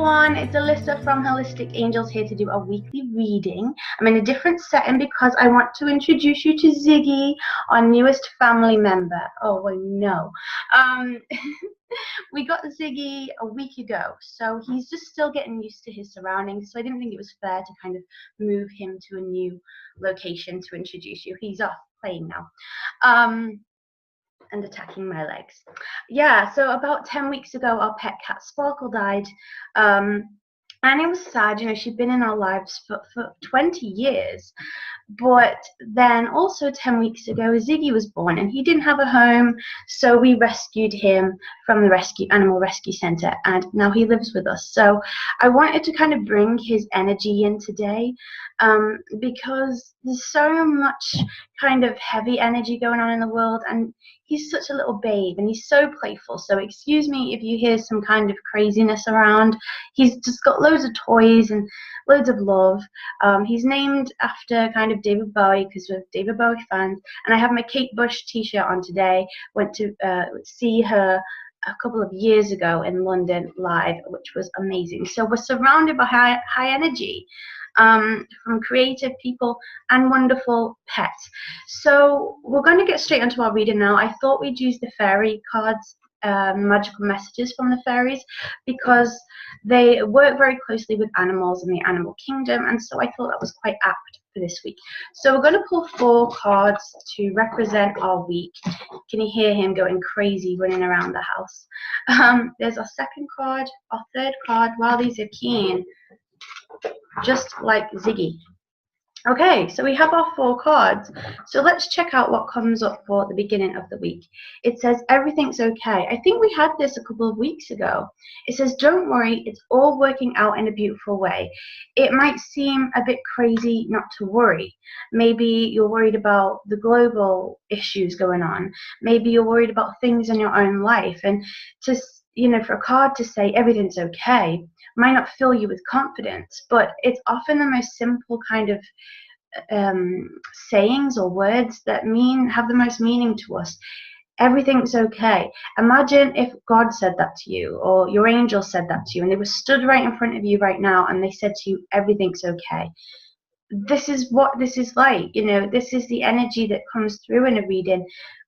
everyone, it's Alyssa from Holistic Angels here to do a weekly reading. I'm in a different setting because I want to introduce you to Ziggy, our newest family member. Oh, well, no. We got Ziggy a week ago, so he's just still getting used to his surroundings, so I didn't think it was fair to kind of move him to a new location to introduce you. He's off playing now. And attacking my legs. Yeah, so about 10 weeks ago, our pet cat Sparkle died. And it was sad, you know, she'd been in our lives for 20 years. But then also 10 weeks ago, Ziggy was born and he didn't have a home. So we rescued him from the animal rescue center, and now he lives with us. So I wanted to kind of bring his energy in today, because there's so much kind of heavy energy going on in the world, and he's such a little babe and he's so playful. So excuse me if you hear some kind of craziness around. He's just got loads of toys and loads of love. He's named after kind of David Bowie because we're David Bowie fans, and I have my Kate Bush t-shirt on today. Went to see her a couple of years ago in London live, which was amazing. So we're surrounded by high energy from creative people and wonderful pets. So we're going to get straight into our reading now. I thought we'd use the fairy cards, magical messages from the fairies, because they work very closely with animals in the animal kingdom, and so I thought that was quite apt for this week. So we're going to pull 4 cards to represent our week. Can you hear him going crazy running around the house? There's our second card, our third card. Wow, these are keen, just like Ziggy. Okay, so we have our 4 cards. So let's check out what comes up for the beginning of the week. It says, everything's okay. I think we had this a couple of weeks ago. It says, don't worry, it's all working out in a beautiful way. It might seem a bit crazy not to worry. Maybe you're worried about the global issues going on. Maybe you're worried about things in your own life. And to, you know, for a card to say everything's okay might not fill you with confidence, but it's often the most simple kind of sayings or words that have the most meaning to us. Everything's okay. Imagine if God said that to you, or your angel said that to you, and they were stood right in front of you right now and they said to you, everything's okay. This is what this is like, you know, this is the energy that comes through in a reading.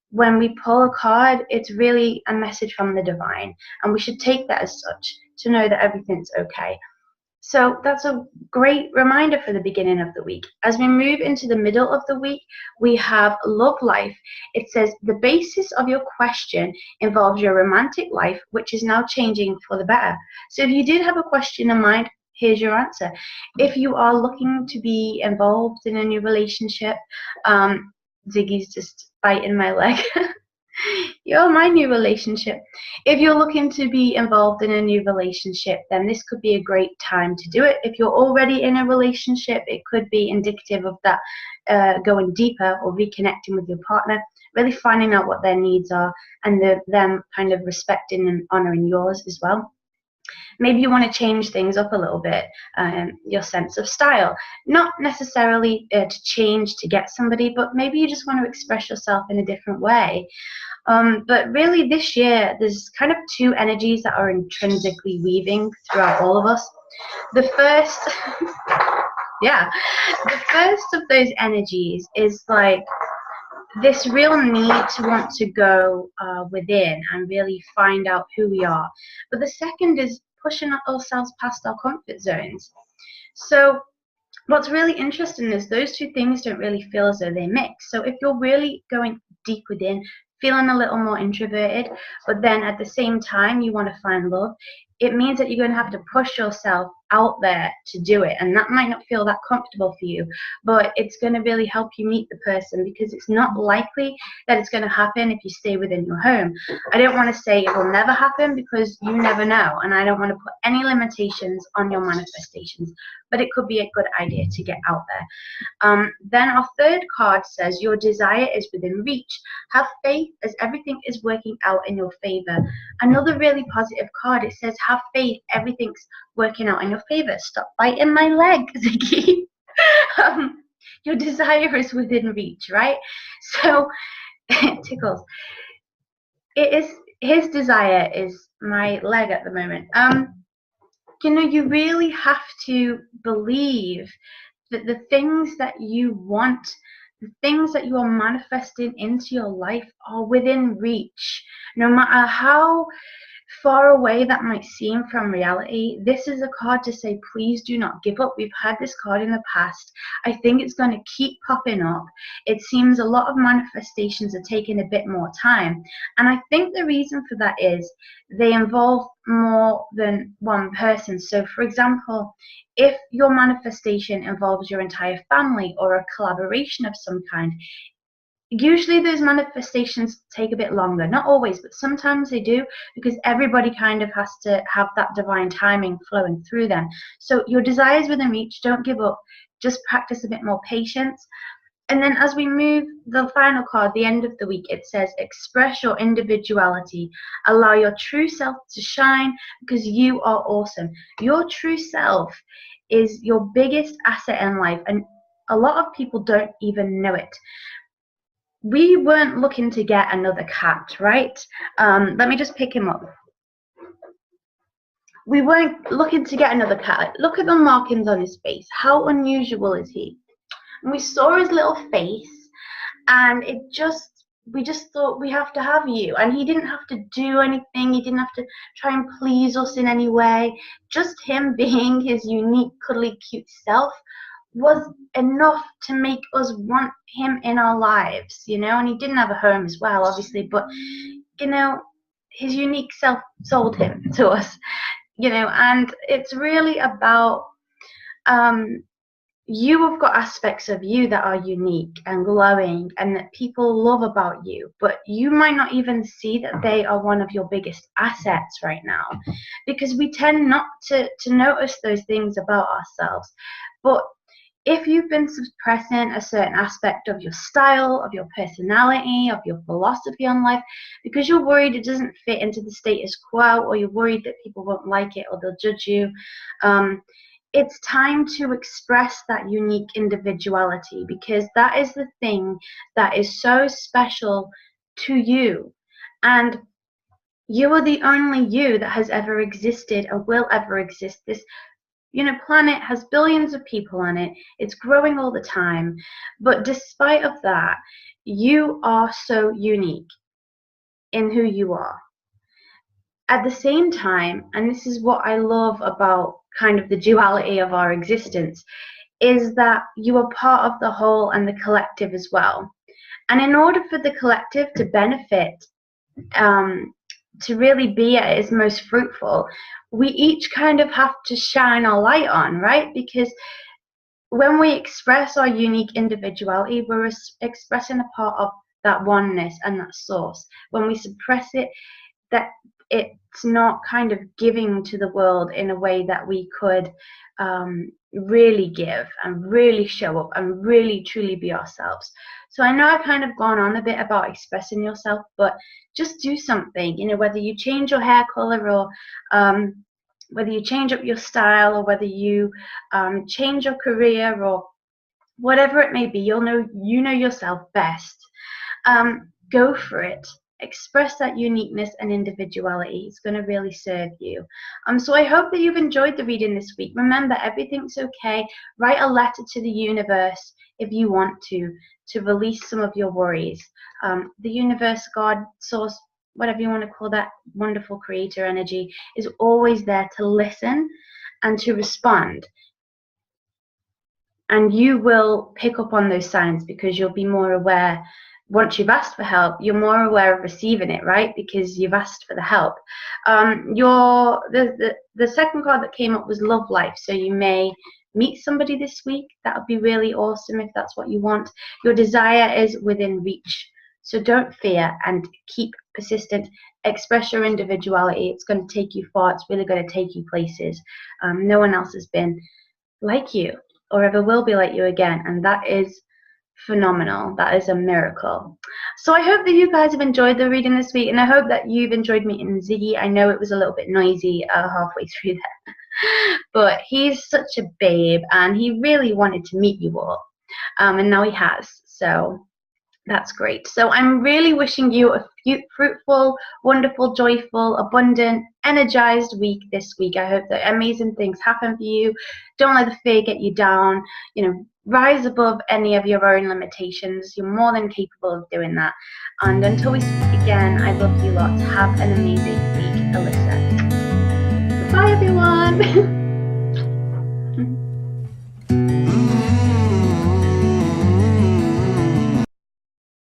When we pull a card, it's really a message from the divine, and we should take that as such, to know that everything's okay. So that's a great reminder for the beginning of the week. As we move into the middle of the week, we have love life. It says, the basis of your question involves your romantic life, which is now changing for the better. So if you did have a question in mind, here's your answer. If you are looking to be involved in a new relationship, Ziggy's just biting my leg. You're my new relationship. If you're looking to be involved in a new relationship, then this could be a great time to do it. If you're already in a relationship, it could be indicative of that going deeper or reconnecting with your partner, really finding out what their needs are, and them kind of respecting and honoring yours as well. Maybe you want to change things up a little bit, your sense of style. Not necessarily to change to get somebody, but maybe you just want to express yourself in a different way. But really this year, there's kind of 2 energies that are intrinsically weaving throughout all of us. The first, the first of those energies is like this real need to want to go within and really find out who we are. But the second is pushing ourselves past our comfort zones. So what's really interesting is those 2 things don't really feel as though they mix. So if you're really going deep within, feeling a little more introverted, but then at the same time you want to find love, it means that you're going to have to push yourself out there to do it, and that might not feel that comfortable for you, but it's going to really help you meet the person, because it's not likely that it's going to happen if you stay within your home. I don't want to say it will never happen, because you never know, and I don't want to put any limitations on your manifestations, but it could be a good idea to get out there. Then our third card says, your desire is within reach. Have faith, as everything is working out in your favor. Another really positive card. It says, have faith, everything's working out in your favor. Stop biting my leg, Ziggy. Your desire is within reach, right? So it tickles. It is, his desire is my leg at the moment. you know, you really have to believe that the things that you want, the things that you are manifesting into your life are within reach. No matter how far away that might seem from reality, this is a card to say, please do not give up. We've had this card in the past. I think it's going to keep popping up. It seems a lot of manifestations are taking a bit more time. And I think the reason for that is they involve more than one person. So, for example, if your manifestation involves your entire family or a collaboration of some kind, usually those manifestations take a bit longer. Not always, but sometimes they do, because everybody kind of has to have that divine timing flowing through them. So your desires within reach, don't give up, just practice a bit more patience. And then as we move, the final card, the end of the week, it says, express your individuality. Allow your true self to shine, because you are awesome. Your true self is your biggest asset in life, and a lot of people don't even know it. We weren't looking to get another cat, right? Let me just pick him up. We weren't looking to get another cat. Look at the markings on his face. How unusual is he? And we saw his little face, and we just thought, we have to have you. And he didn't have to do anything. He didn't have to try and please us in any way. Just him being his unique, cuddly, cute self was enough to make us want him in our lives, you know. And he didn't have a home as well, obviously, but you know, his unique self sold him to us, you know. And it's really about you have got aspects of you that are unique and glowing and that people love about you, but you might not even see that they are one of your biggest assets right now, because we tend not to notice those things about ourselves. But if you've been suppressing a certain aspect of your style, of your personality, of your philosophy on life, because you're worried it doesn't fit into the status quo, or you're worried that people won't like it or they'll judge you, it's time to express that unique individuality, because that is the thing that is so special to you. And you are the only you that has ever existed and will ever exist. This planet has billions of people on it. It's growing all the time. But despite of that, you are so unique in who you are. At the same time, and this is what I love about kind of the duality of our existence, is that you are part of the whole and the collective as well. And in order for the collective to benefit, to really be at its most fruitful, we each kind of have to shine our light on, right? Because when we express our unique individuality, we're expressing a part of that oneness and that source. When we suppress it, that it's not kind of giving to the world in a way that we could really give and really show up and really truly be ourselves. So I know I've kind of gone on a bit about expressing yourself, but just do something, whether you change your hair color, or whether you change up your style, or whether you change your career, or whatever it may be. You know yourself best. Go for it. Express that uniqueness and individuality. It's going to really serve you. So I hope that you've enjoyed the reading this week. Remember, everything's okay. Write a letter to the universe if you want to release some of your worries. The universe, God, source, whatever you want to call that wonderful creator energy, is always there to listen and to respond. And you will pick up on those signs, because you'll be more aware. Once you've asked for help, you're more aware of receiving it, right? Because you've asked for the help. The second card that came up was love life. So you may meet somebody this week. That would be really awesome if that's what you want. Your desire is within reach. So don't fear and keep persistent. Express your individuality. It's going to take you far. It's really going to take you places. No one else has been like you or ever will be like you again. And that is phenomenal. That is a miracle. So I hope that you guys have enjoyed the reading this week, and I hope that you've enjoyed meeting Ziggy. I know it was a little bit noisy halfway through there, but he's such a babe, and he really wanted to meet you all, and now he has. So That's great. So I'm really wishing you a fruitful, wonderful, joyful, abundant, energized week this week. I hope that amazing things happen for you. Don't let the fear get you down. You know, rise above any of your own limitations. You're more than capable of doing that. And until we speak again, I love you lots. Have an amazing week, Alyssa. Bye, everyone.